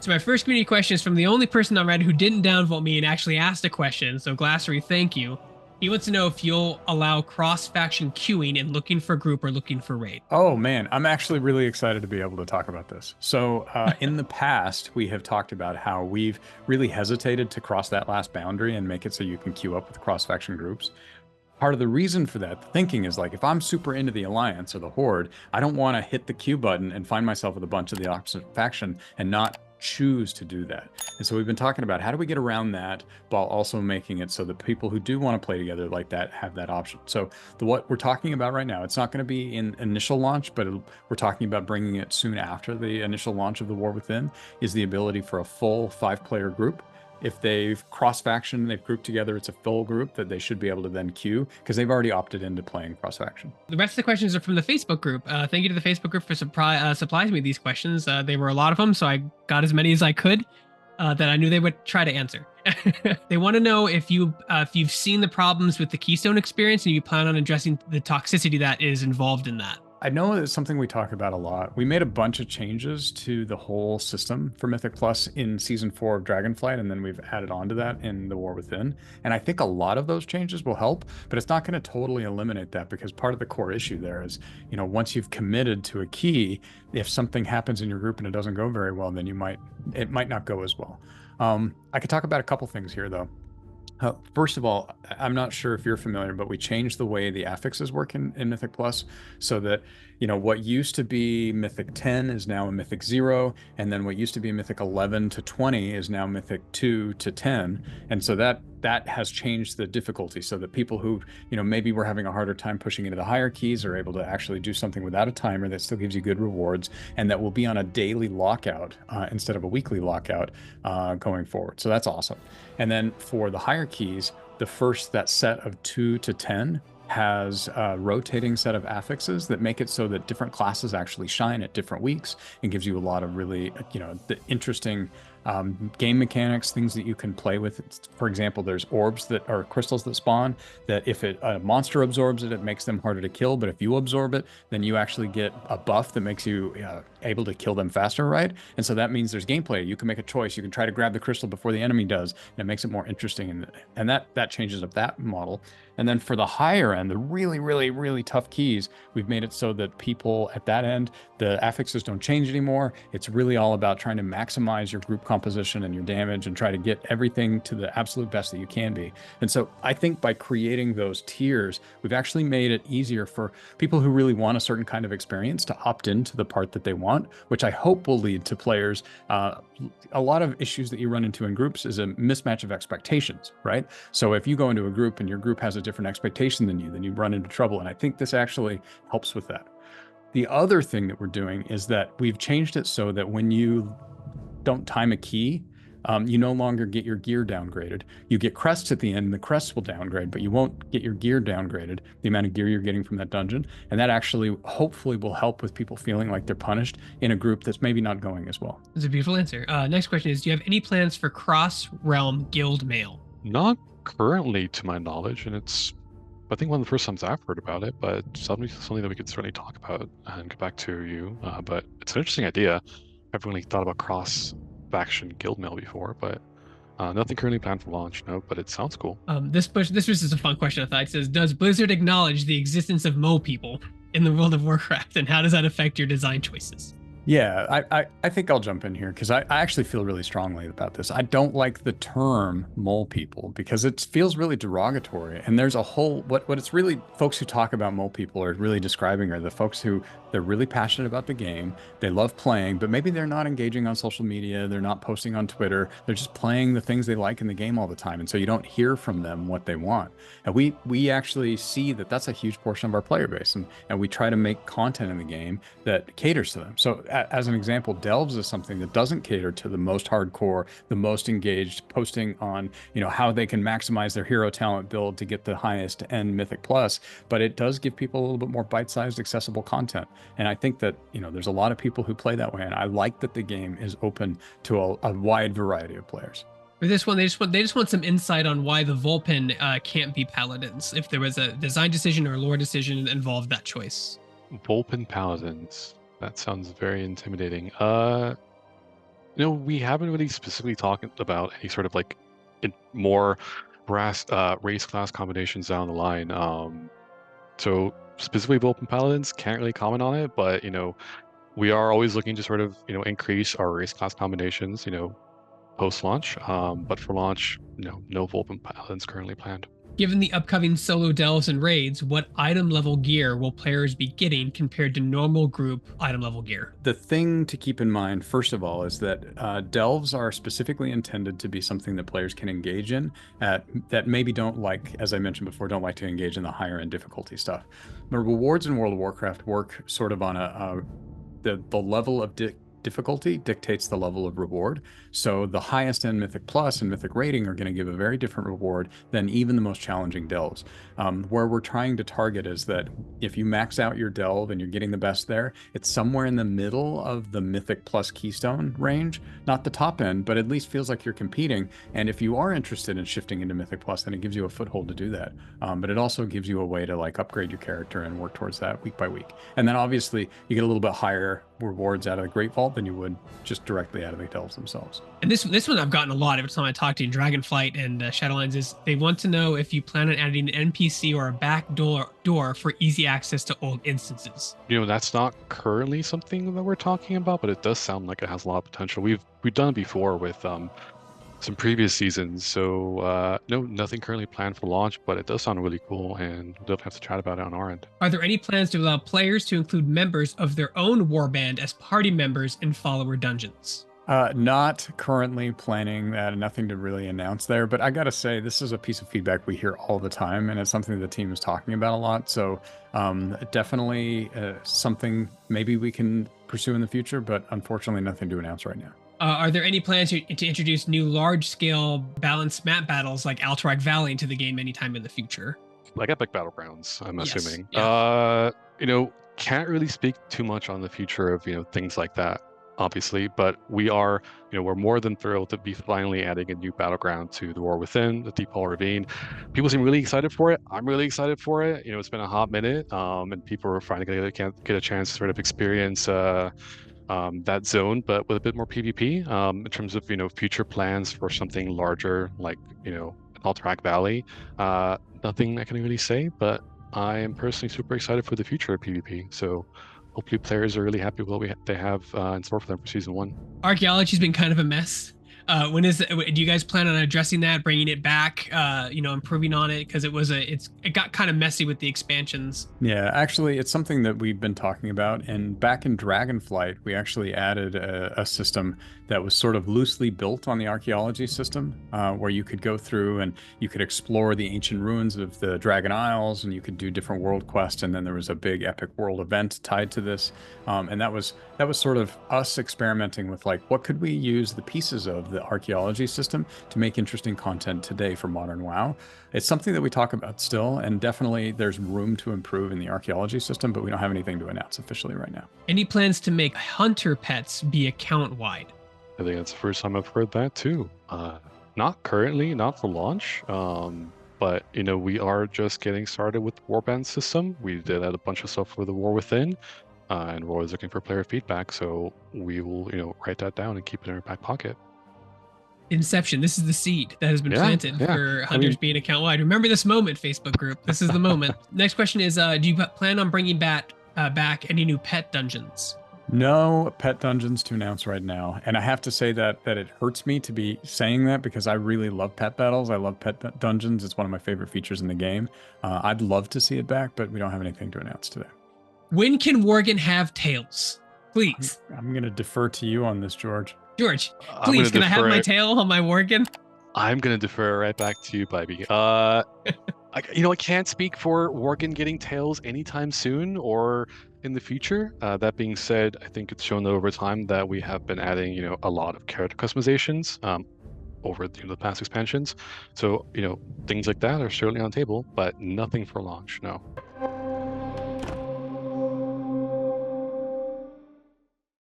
So my first community question is from the only person on Reddit who didn't downvote me and actually asked a question. So Glassery, thank you. He wants to know if you'll allow cross-faction queuing and looking for group or looking for raid. Oh man, I'm actually really excited to be able to talk about this. So, in the past, we have talked about how we've really hesitated to cross that last boundary and make it so you can queue up with cross-faction groups. Part of the reason for that thinking is like if I'm super into the Alliance or the Horde, I don't want to hit the Q button and find myself with a bunch of the opposite faction and not choose to do that. And so we've been talking about how do we get around that while also making it so that people who do want to play together like that have that option. So what we're talking about right now, it's not going to be in initial launch, but we're talking about bringing it soon after the initial launch of the War Within, is the ability for a full 5-player group. If they've cross-faction, they've grouped together, it's a full group that they should be able to then queue because they've already opted into playing cross-faction. The rest of the questions are from the Facebook group. Thank you to the Facebook group for supplying me these questions. They were a lot of them, so I got as many as I could that I knew they would try to answer. They want to know if you've seen the problems with the Keystone experience and you plan on addressing the toxicity that is involved in that. I know it's something we talk about a lot. We made a bunch of changes to the whole system for Mythic Plus in Season 4 of Dragonflight, and then we've added on to that in The War Within. And I think a lot of those changes will help, but it's not going to totally eliminate that because part of the core issue there is, once you've committed to a key, if something happens in your group and it doesn't go very well, then it might not go as well. I could talk about a couple things here, though. First of all, I'm not sure if you're familiar, but we changed the way the affixes work in Mythic Plus so that, what used to be Mythic 10 is now a Mythic 0, and then what used to be Mythic 11 to 20 is now Mythic 2 to 10. And so that has changed the difficulty so that people who, maybe were having a harder time pushing into the higher keys are able to actually do something without a timer that still gives you good rewards, and that will be on a daily lockout instead of a weekly lockout going forward. So that's awesome. And then for the higher keys, that set of 2 to 10 has a rotating set of affixes that make it so that different classes actually shine at different weeks and gives you a lot of really, the interesting game mechanics, things that you can play with. For example, there's orbs that are crystals that spawn that if a monster absorbs it, it makes them harder to kill. But if you absorb it, then you actually get a buff that makes you able to kill them faster, right? And so that means there's gameplay. You can make a choice. You can try to grab the crystal before the enemy does, and it makes it more interesting. And that changes up that model. And then for the higher end, the really, really, really tough keys, we've made it so that people at that end, the affixes don't change anymore. It's really all about trying to maximize your group composition and your damage and try to get everything to the absolute best that you can be. And so I think by creating those tiers, we've actually made it easier for people who really want a certain kind of experience to opt into the part that they want, which I hope will lead to players. A lot of issues that you run into in groups is a mismatch of expectations, right? So if you go into a group and your group has a different expectation than you run into trouble. And I think this actually helps with that. The other thing that we're doing is that we've changed it so that when you don't time a key, you no longer get your gear downgraded. You get crests at the end, and the crests will downgrade, but you won't get your gear downgraded, the amount of gear you're getting from that dungeon. And that actually, hopefully, will help with people feeling like they're punished in a group that's maybe not going as well. That's a beautiful answer. Next question is, do you have any plans for cross-realm guild mail? Not currently, to my knowledge, and it's, I think, one of the first times I've heard about it, but something that we could certainly talk about and get back to you. But it's an interesting idea. I've really thought about cross-faction guild mail before, but nothing currently planned for launch, no, but it sounds cool. This was just a fun question I thought. It says, does Blizzard acknowledge the existence of mole people in the world of Warcraft, and how does that affect your design choices? Yeah, I think I'll jump in here because I actually feel really strongly about this. I don't like the term mole people because it feels really derogatory. And there's a whole, what it's really, folks who talk about mole people are really describing are the folks who, they're really passionate about the game. They love playing, but maybe they're not engaging on social media. They're not posting on Twitter. They're just playing the things they like in the game all the time. And so you don't hear from them what they want. And we actually see that that's a huge portion of our player base. And we try to make content in the game that caters to them. So as an example, Delves is something that doesn't cater to the most hardcore, the most engaged, posting on, how they can maximize their hero talent build to get the highest end Mythic Plus, but it does give people a little bit more bite-sized, accessible content. And I think that, there's a lot of people who play that way, and I like that the game is open to a wide variety of players. For this one, they just want some insight on why the Vulpin can't be paladins, if there was a design decision or a lore decision that involved that choice. Vulpin paladins. That sounds very intimidating. We haven't really specifically talked about any sort of like more race class combinations down the line. So specifically with Open Paladins, can't really comment on it, but we are always looking to sort of increase our race class combinations, post launch. But for launch, no Vulpin Paladins currently planned. Given the upcoming solo delves and raids, what item level gear will players be getting compared to normal group item level gear? The thing to keep in mind, first of all, is that delves are specifically intended to be something that players can engage in that maybe don't like, as I mentioned before, don't like to engage in the higher end difficulty stuff. The rewards in World of Warcraft work sort of on the level of difficulty dictates the level of reward. So the highest end Mythic Plus and Mythic Rating are going to give a very different reward than even the most challenging delves. Where we're trying to target is that if you max out your delve and you're getting the best there, it's somewhere in the middle of the Mythic Plus Keystone range, not the top end, but at least feels like you're competing. And if you are interested in shifting into Mythic Plus, then it gives you a foothold to do that. But it also gives you a way to like upgrade your character and work towards that week by week. And then obviously you get a little bit higher rewards out of the Great Vault than you would just directly out of the delves themselves. And this one I've gotten a lot every time I talk to you in Dragonflight and Shadowlands is they want to know if you plan on adding an NPC or a back door for easy access to old instances. That's not currently something that we're talking about, but it does sound like it has a lot of potential. We've done it before with some previous seasons, so no, nothing currently planned for launch, but it does sound really cool, and we'll definitely have to chat about it on our end. Are there any plans to allow players to include members of their own warband as party members in follower dungeons? Not currently planning that, nothing to really announce there, but I gotta say, this is a piece of feedback we hear all the time, and it's something the team is talking about a lot. So definitely something maybe we can pursue in the future, but unfortunately nothing to announce right now. Are there any plans to introduce new large-scale balanced map battles like Alterac Valley into the game anytime in the future? Like Epic Battlegrounds, I'm assuming. Yeah. Can't really speak too much on the future of things like that, obviously, but we are, we're more than thrilled to be finally adding a new battleground to the War Within, the Deep Hall Ravine. People seem really excited for it. I'm really excited for it. It's been a hot minute, and people are finally gonna get a chance to sort of experience that zone, but with a bit more PvP. In terms of future plans for something larger, like Alterac Valley, nothing I can really say, but I am personally super excited for the future of PvP. So hopefully players are really happy with what they have in store for them for season 1. Archaeology's been kind of a mess. Do you guys plan on addressing that, bringing it back, improving on it? Because it got kind of messy with the expansions. Yeah, actually, it's something that we've been talking about. And back in Dragonflight, we actually added a system that was sort of loosely built on the archaeology system, where you could go through and you could explore the ancient ruins of the Dragon Isles, and you could do different world quests. And then there was a big epic world event tied to this. And that was sort of us experimenting with like, what could we use the pieces of the archaeology system to make interesting content today for modern WoW. It's something that we talk about still, and definitely there's room to improve in the archaeology system, but we don't have anything to announce officially right now. Any plans to make hunter pets be account wide? I think that's the first time I've heard that too. Not currently, not for launch, but we are just getting started with the warband system. We did add a bunch of stuff for the War Within, and we're always looking for player feedback, so we will write that down and keep it in our back pocket. Inception. This is the seed that has been planted for hunters being account wide. Remember this moment, Facebook group. This is the moment. Next question is, do you plan on bringing back any new pet dungeons? No pet dungeons to announce right now. And I have to say that it hurts me to be saying that, because I really love pet battles. I love pet dungeons. It's one of my favorite features in the game. I'd love to see it back, but we don't have anything to announce today. When can Worgen have tails? Please. I'm going to defer to you on this, George. George, please, can I have my tail on my Worgen? I'm going to defer right back to you, Bybee. I can't speak for Worgen getting tails anytime soon or in the future. That being said, I think it's shown that over time that we have been adding, a lot of character customizations over the past expansions. So, things like that are certainly on the table, but nothing for launch, no.